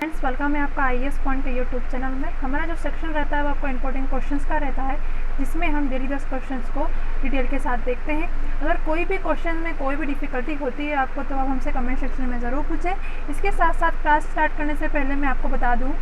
Friends, welcome है आपका IAS point के यूट्यूब चैनल में। हमारा जो सेक्शन रहता है वो आपको इंपॉर्टेंट क्वेश्चंस का रहता है, जिसमें हम डेली 10 क्वेश्चंस को डिटेल के साथ देखते हैं। अगर कोई भी क्वेश्चन में कोई भी डिफ़िकल्टी होती है आपको, तो आप हमसे कमेंट सेक्शन में ज़रूर पूछें। इसके साथ साथ क्लास स्टार्ट करने से पहले मैं आपको बता दूँ,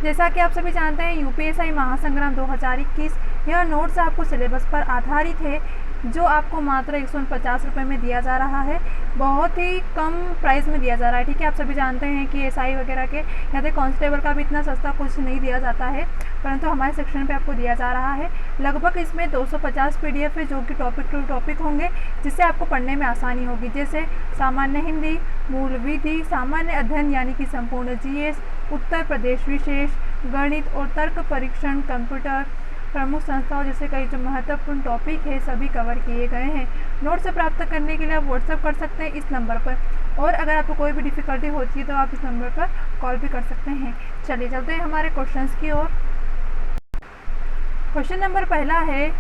जैसा कि आप सभी जानते हैं, UPSI महासंग्राम 2021 यह नोट्स आपको सिलेबस पर आधारित है, जो आपको मात्र 150 रुपये में दिया जा रहा है। बहुत ही कम प्राइस में दिया जा रहा है, ठीक है। आप सभी जानते हैं कि SI वगैरह के यहाँ पे कांस्टेबल का भी इतना सस्ता कुछ नहीं दिया जाता है, परंतु हमारे सेक्शन पे आपको दिया जा रहा है। लगभग इसमें 250 PDF है, जो कि टॉपिक टू टॉपिक होंगे, जिससे आपको पढ़ने में आसानी होगी। जैसे सामान्य हिंदी, मूल विधि, सामान्य अध्ययन यानी कि संपूर्ण GS, उत्तर प्रदेश विशेष, गणित और तर्क परीक्षण, कंप्यूटर, प्रमुख संस्थाओं जैसे कई जो महत्वपूर्ण टॉपिक है सभी कवर किए गए हैं। नोट्स प्राप्त करने के लिए आप व्हाट्सएप कर सकते हैं इस नंबर पर, और अगर आपको कोई भी डिफ़िकल्टी होती है तो आप इस नंबर पर कॉल भी कर सकते हैं। चलिए चलते हैं हमारे क्वेश्चंस की ओर। क्वेश्चन नंबर पहला है,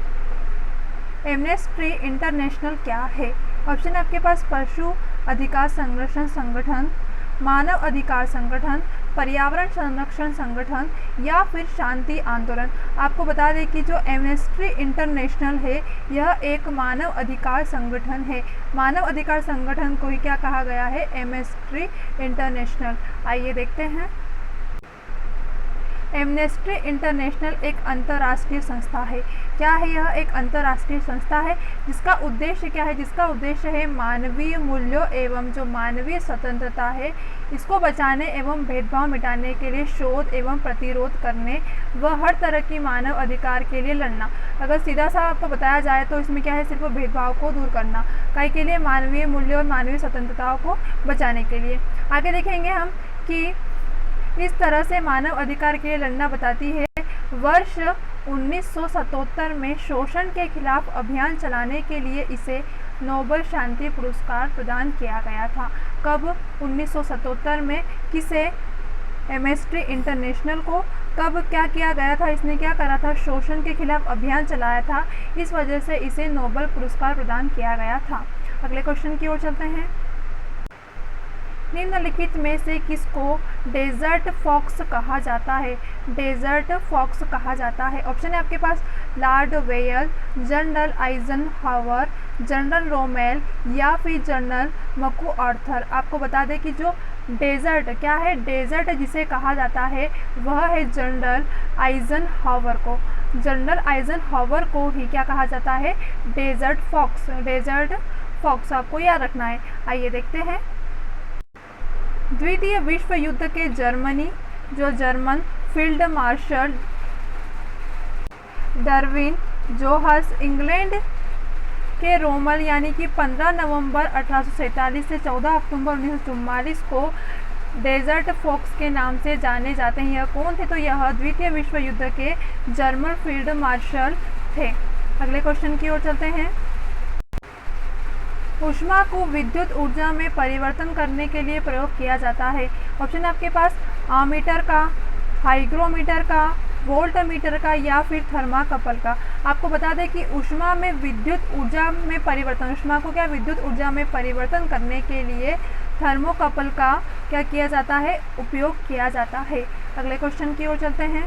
एमनेस्टी इंटरनेशनल क्या है? ऑप्शन आपके पास पशु अधिकार संरक्षण संगठन, मानव अधिकार संगठन, पर्यावरण संरक्षण संगठन या फिर शांति आंदोलन। आपको बता दें कि जो एमनेस्टी इंटरनेशनल है यह एक मानव अधिकार संगठन है। मानव अधिकार संगठन को ही क्या कहा गया है? Amnesty international. आइए देखते हैं। एमनेस्टी इंटरनेशनल एक अंतर्राष्ट्रीय संस्था है। क्या है? यह एक अंतर्राष्ट्रीय संस्था है जिसका उद्देश्य क्या है? जिसका उद्देश्य है मानवीय मूल्यों एवं जो मानवीय स्वतंत्रता है इसको बचाने एवं भेदभाव मिटाने के लिए शोध एवं प्रतिरोध करने व हर तरह की मानव अधिकार के लिए लड़ना। अगर सीधा सा आपको बताया जाए तो इसमें क्या है? सिर्फ भेदभाव को दूर करना, काहे के लिए? मानवीय मूल्यों और मानवीय स्वतंत्रताओं को बचाने के लिए। आगे देखेंगे हम कि इस तरह से मानव अधिकार के लिए लड़ना बताती है। वर्ष 1977 में शोषण के खिलाफ अभियान चलाने के लिए इसे नोबेल शांति पुरस्कार प्रदान किया गया था। कब? 1977 में। किसे? एमनेस्टी इंटरनेशनल को। कब क्या किया गया था? इसने क्या करा था? शोषण के खिलाफ अभियान चलाया था, इस वजह से इसे नोबेल पुरस्कार प्रदान किया गया था। अगले क्वेश्चन की ओर चलते हैं। निम्नलिखित में से किसको डेजर्ट फॉक्स कहा जाता है? डेजर्ट फॉक्स कहा जाता है। ऑप्शन है आपके पास Lord Ware, general Eisenhower, general Rommel या फिर जनरल मैकआर्थर। आपको बता दें कि जो डेजर्ट क्या है? डेजर्ट जिसे कहा जाता है वह है जनरल आइजनहावर को। जनरल आइजनहावर को ही क्या कहा जाता है? Desert fox. डेजर्ट फॉक्स आपको याद रखना है। आइए देखते हैं। द्वितीय विश्व युद्ध के जर्मन फील्ड मार्शल डरविन जोहस इंग्लैंड के रोमल यानी कि 15 नवंबर 1847 से 14 अक्टूबर 1944 को डेजर्ट फॉक्स के नाम से जाने जाते हैं। यह कौन थे? तो यह द्वितीय विश्व युद्ध के जर्मन फील्ड मार्शल थे। अगले क्वेश्चन की ओर चलते हैं। ऊष्मा को विद्युत ऊर्जा में परिवर्तन करने के लिए प्रयोग किया जाता है। ऑप्शन आपके पास आमीटर का, हाइग्रोमीटर का, वोल्टमीटर का या फिर थर्माकपल का। आपको बता दें कि ऊष्मा में विद्युत ऊर्जा में परिवर्तन, ऊष्मा को क्या विद्युत ऊर्जा में परिवर्तन करने के लिए थर्मोकपल का क्या किया जाता है? उपयोग किया जाता है। अगले क्वेश्चन की ओर चलते हैं।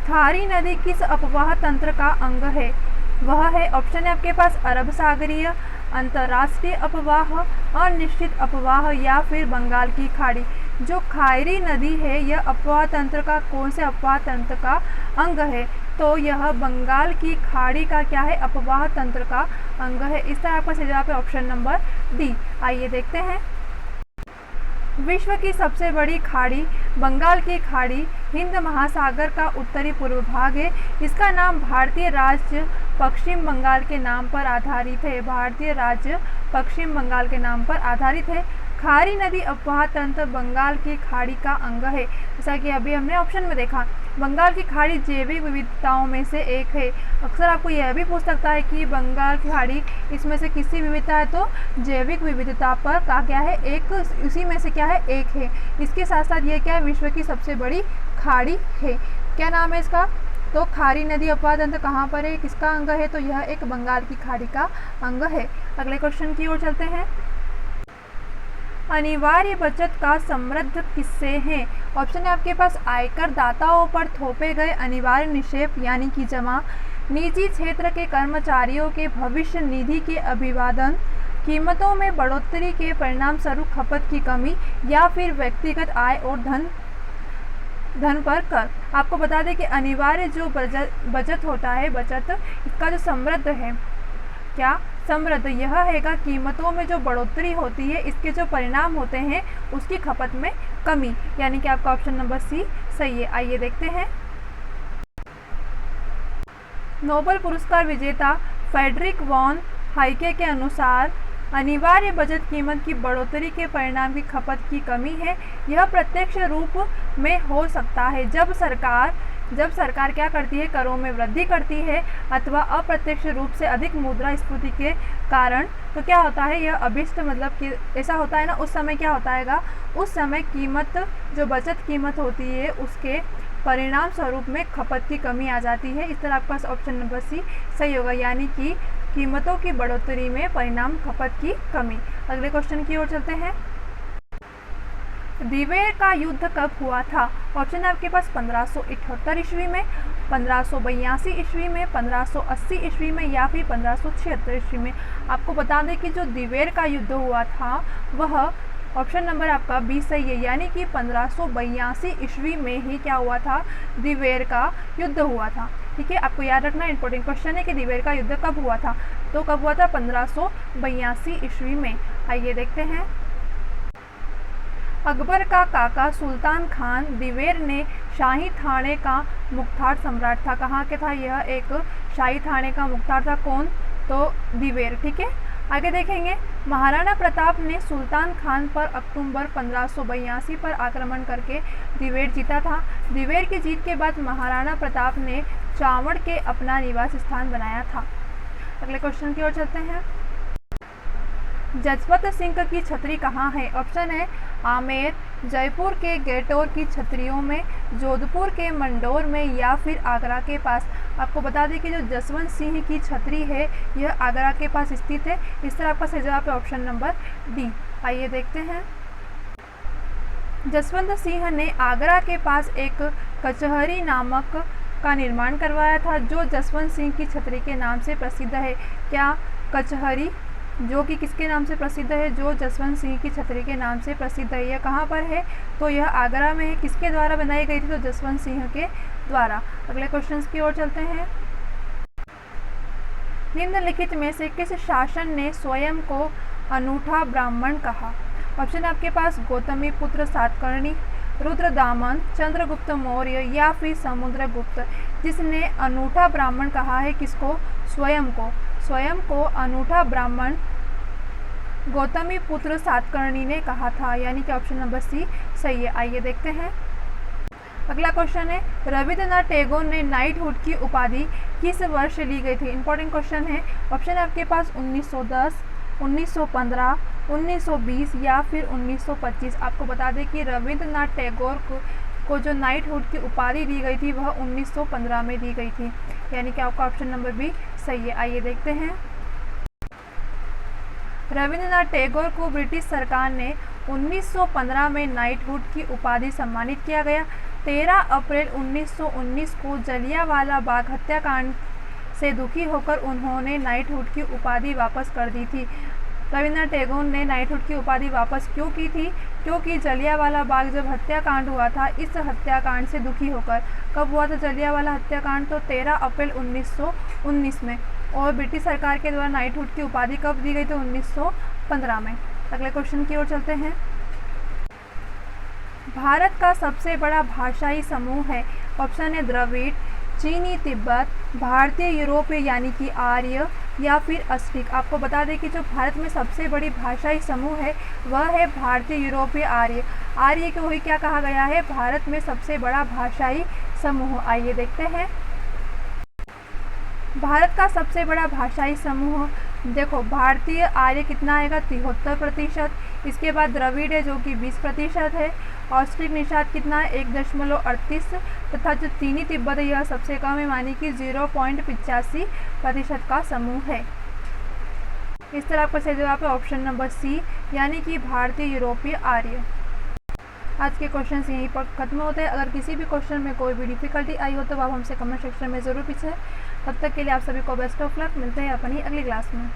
खारी नदी किस अपवाह तंत्र का अंग है? वह है, ऑप्शन है आपके पास अरब सागरीय, अंतर्राष्ट्रीय अपवाह, अनिश्चित अपवाह या फिर बंगाल की खाड़ी। जो खारी नदी है यह अपवाह तंत्र का कौन से अपवाह तंत्र का अंग है? तो यह बंगाल की खाड़ी का क्या है? अपवाह तंत्र का अंग है। इस तरह आपका सही जवाब है ऑप्शन नंबर डी। आइए देखते हैं। विश्व की सबसे बड़ी खाड़ी बंगाल की खाड़ी हिंद महासागर का उत्तरी पूर्व भाग है। इसका नाम भारतीय राज्य पश्चिम बंगाल के नाम पर आधारित है। भारतीय राज्य पश्चिम बंगाल के नाम पर आधारित है। खारी नदी अपवाह तंत्र बंगाल की खाड़ी का अंग है। जैसा कि अभी हमने ऑप्शन में देखा, बंगाल की खाड़ी जैविक विविधताओं में से एक है। अक्सर आपको यह भी पूछ सकता है कि बंगाल की खाड़ी इसमें से किसकी विविधता है? तो जैविक विविधता पर का क्या है? एक उसी में से क्या है? एक है। इसके साथ साथ ये क्या है? विश्व की सबसे बड़ी खाड़ी है। क्या नाम है इसका? तो खारी नदी अपवाह तंत्र कहाँ पर है? किसका अंग है? तो यह एक बंगाल की खाड़ी का अंग है। अगले क्वेश्चन की ओर चलते हैं। अनिवार्य बचत का समृद्ध किससे हैं? ऑप्शन है आपके पास आयकर दाताओं पर थोपे गए अनिवार्य निक्षेप यानी कि जमा, निजी क्षेत्र के कर्मचारियों के भविष्य निधि के अभिवादन, कीमतों में बढ़ोतरी के परिणाम स्वरूप खपत की कमी, या फिर व्यक्तिगत आय और धन पर कर। आपको बता दें कि अनिवार्य जो बचत होता है, बचत इसका जो समृद्ध है, क्या समृद्ध यह हैगा कीमतों में जो बढ़ोतरी होती है इसके जो परिणाम होते हैं उसकी खपत में कमी, यानी कि आपका ऑप्शन नंबर सी सही है। आइए देखते हैं। नोबेल पुरस्कार विजेता फ्रेडरिक वॉन हाइके के अनुसार अनिवार्य बचत कीमत की बढ़ोतरी के परिणाम की खपत की कमी है। यह प्रत्यक्ष रूप में हो सकता है जब सरकार क्या करती है, करों में वृद्धि करती है, अथवा अप्रत्यक्ष रूप से अधिक मुद्रास्फीति के कारण। तो क्या होता है, यह अभिष्ट मतलब कि ऐसा होता है ना, उस समय क्या होता है, उस समय कीमत जो बचत कीमत होती है उसके परिणाम स्वरूप में खपत की कमी आ जाती है। इस तरह आपके पास ऑप्शन नंबर सी सही होगा, यानी कि कीमतों की बढ़ोतरी में परिणाम खपत की कमी। अगले क्वेश्चन की ओर चलते हैं। दिवेर का युद्ध कब हुआ था? ऑप्शन है आपके पास 1578 ईस्वी में, 1582 ईस्वी में, 1580 ईस्वी में, या फिर 1576 ईस्वी में। आपको बता दें कि जो दिवेर का युद्ध हुआ था वह ऑप्शन नंबर आपका बी सही है, यानी कि 1582 ईस्वी में ही क्या हुआ था, दिवेर का युद्ध हुआ था। ठीक है, आपको याद रखना इंपॉर्टेंट क्वेश्चन है कि दिवेर का युद्ध कब हुआ था। तो कब हुआ था, 1582 ईस्वी में। आइए देखते हैं। अकबर का काका सुल्तान खान दिवेर ने शाही थाने का मुख्तार सम्राट था। कहाँ के था यह, एक शाही थाने का मुख्तार था। कौन, तो दिवेर। ठीक है, आगे देखेंगे। महाराणा प्रताप ने सुल्तान खान पर अक्टूबर 1582 पर आक्रमण करके दिवेर जीता था। दिवेर की जीत के बाद महाराणा प्रताप ने चावड़ के अपना निवास स्थान बनाया था। अगले क्वेश्चन की ओर चलते हैं। जसवंत सिंह की छतरी कहाँ है? ऑप्शन है आमेर, जयपुर के गेटौर की छतरियों में, जोधपुर के मंडौर में, या फिर आगरा के पास। आपको बता दें कि जो जसवंत सिंह की छतरी है यह आगरा के पास स्थित है। इस तरह आपका सही जवाब है ऑप्शन नंबर डी। आइए देखते हैं। जसवंत सिंह ने आगरा के पास एक कचहरी नामक का निर्माण करवाया था जो जसवंत सिंह की छतरी के नाम से प्रसिद्ध है। क्या, कचहरी, जो कि किसके नाम से प्रसिद्ध है, जो जसवंत सिंह की छतरी के नाम से प्रसिद्ध है। यह कहाँ पर है, तो यह आगरा में है। किसके द्वारा बनाई गई थी, तो जसवंत सिंह के द्वारा। अगले क्वेश्चन की ओर चलते हैं। निम्नलिखित में से किस शासक ने स्वयं को अनूठा ब्राह्मण कहा? ऑप्शन आपके पास गौतमी पुत्र सातकर्णी, रुद्रदामन, चंद्रगुप्त मौर्य, या फिर समुद्रगुप्त। जिसने अनूठा ब्राह्मण कहा है किसको, स्वयं को अनूठा ब्राह्मण गौतमी पुत्र सातकर्णी ने कहा था, यानी कि ऑप्शन नंबर सी सही है। आइए देखते हैं। अगला क्वेश्चन है, रविंद्रनाथ टैगोर ने नाइटहुड की उपाधि किस वर्ष ली गई थी? इंपॉर्टेंट क्वेश्चन है। ऑप्शन है आपके पास 1910, 1915, 1920, या फिर 1925। आपको बता दें कि रविंद्रनाथ टैगोर को जो नाइटहुड की उपाधि दी गई थी वह 1915 में दी गई थी, यानी कि आपका ऑप्शन नंबर बी सही है। आइए देखते हैं। रविंद्रनाथ टैगोर को ब्रिटिश सरकार ने 1915 में नाइटहुड की उपाधि सम्मानित किया गया। 13 अप्रैल 1919 को जलियांवाला बाग हत्याकांड से दुखी होकर उन्होंने नाइटहुड की उपाधि वापस कर दी थी। रविंद्रनाथ टैगोर ने नाइटहुड की उपाधि वापस क्यों की थी? क्योंकि जलियांवाला बाग जब हत्याकांड हुआ था, इस हत्याकांड से दुखी होकर। कब हुआ था जलियांवाला हत्याकांड? तो 13 अप्रैल 1919 में। और ब्रिटिश सरकार के द्वारा नाइटहुड की उपाधि कब दी गई? तो 1915 में। अगले क्वेश्चन की ओर चलते हैं। भारत का सबसे बड़ा भाषाई समूह है। ऑप्शन है द्रविड़, चीनी तिब्बत, भारतीय यूरोपीय यानी कि आर्य, या फिर अस्टिक। आपको बता दें कि जो भारत में सबसे बड़ी भाषाई समूह है वह है भारतीय यूरोपीय आर्य। आर्य को ही क्या कहा गया है? भारत में सबसे बड़ा भाषाई समूह। आइए देखते हैं। भारत का सबसे बड़ा भाषाई समूह, देखो भारतीय आर्य कितना आएगा? 73%। इसके बाद द्रविड़ है जो कि 20% है। ऑस्ट्रिक निषाद कितना है? 1.38। तथा जो चीनी तिब्बत है यह सबसे कम है, मानी कि 0.85% का समूह है। इस तरह आपका सही जवाब है ऑप्शन नंबर सी, यानी कि भारतीय यूरोपीय आर्य। आज के क्वेश्चन यहीं पर खत्म होते हैं। अगर किसी भी क्वेश्चन में कोई भी डिफिकल्टी आई हो तो आप हमसे कमेंट सेक्शन में ज़रूर पूछें। तब तक के लिए आप सभी को बेस्ट ऑफ लक। मिलते हैं अपनी अगली क्लास में।